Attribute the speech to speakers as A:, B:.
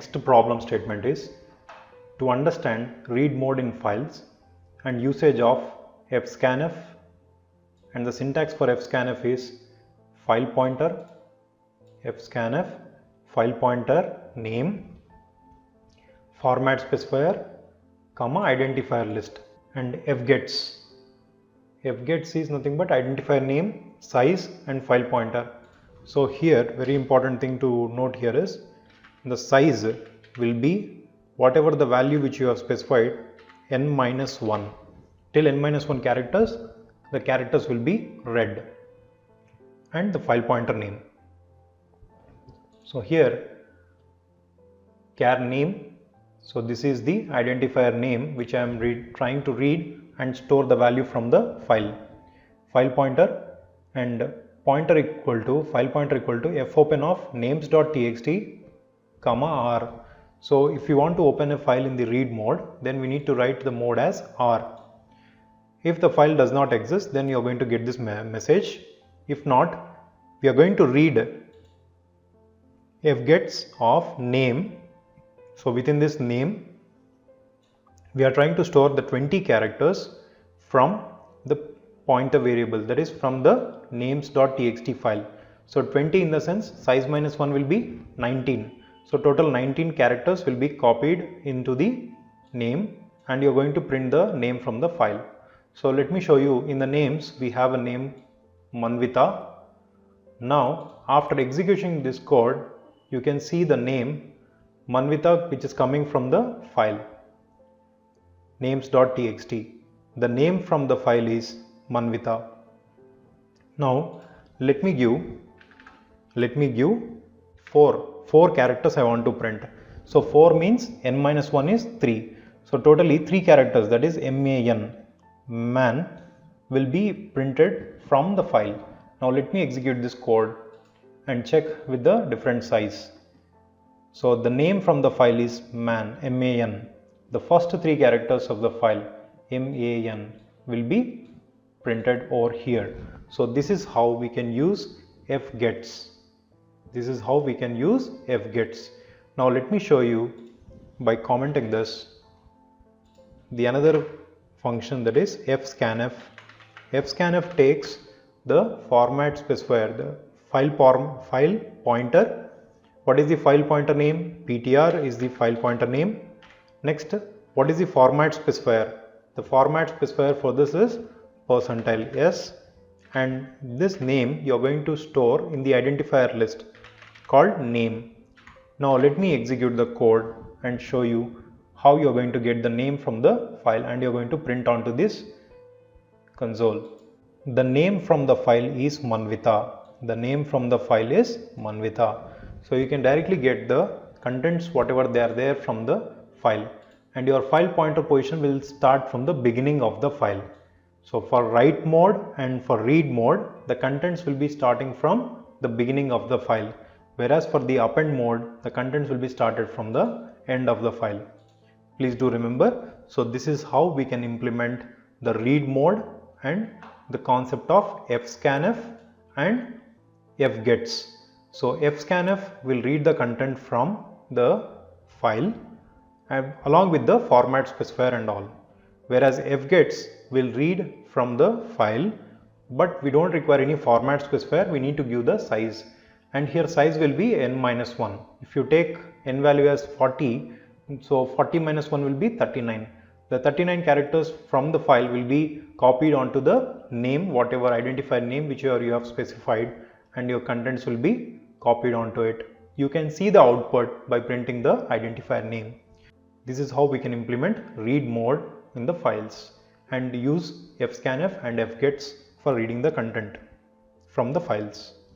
A: next problem statement is to understand read mode in files and usage of fscanf, and the syntax for fscanf is file pointer, fscanf, file pointer name, format specifier, comma identifier list, and fgets. Fgets is nothing but identifier name, size and file pointer. So here very important thing to note here is the size will be whatever the value which you have specified n-1 till n-1 characters, the characters will be read, and the file pointer name. So here char name, so this is the identifier name which I am trying to read and store the value from the file. File pointer and pointer equal to file pointer equal to fopen of names.txt comma r. So if you want to open a file in the read mode, then we need to write the mode as r. If the file does not exist, then you are going to get this message. If not, we are going to read fgets of name. So within this name, we are trying to store the 20 characters from the pointer variable, that is from the names.txt file. So 20 in the sense size minus 1 will be 19. So total 19 characters will be copied into the name, and you are going to print the name from the file. So let me show you. In the names we have a name Manvita. Now after executing this code, you can see the name Manvita which is coming from the file names.txt. The name from the file is Manvita. Now let me give four characters I want to print. So 4 means n-1 is 3. So totally 3 characters, that is man will be printed from the file. Now let me execute this code and check with the different size. So the name from the file is man, The first 3 characters of the file man will be printed over here. So this is how we can use fgets. Now let me show you by commenting this the another function, that is fscanf. Fscanf takes the format specifier, the file pointer. What is the file pointer name? ptr is the file pointer name. Next, what is the format specifier? The format specifier for this is %s, and this name you are going to store in the identifier list called name. Now let me execute the code and show you how you are going to get the name from the file, and you are going to print onto this console. The name from the file is Manvita. So you can directly get the contents whatever they are there from the file, and your file pointer position will start from the beginning of the file. So for write mode and for read mode, the contents will be starting from the beginning of the file, whereas for the append mode, the contents will be started from the end of the file. Please do remember. So this is how we can implement the read mode and the concept of fscanf and fgets. So fscanf will read the content from the file and along with the format specifier and all, whereas fgets will read from the file, but we don't require any format specifier. We need to give the size, and here size will be n-1. If you take n value as 40, so 40 minus 1 will be 39. The 39 characters from the file will be copied onto the name, whatever identifier name which you have specified, and your contents will be copied onto it. You can see the output by printing the identifier name. This is how we can implement read mode in the files and use fscanf and fgets for reading the content from the files.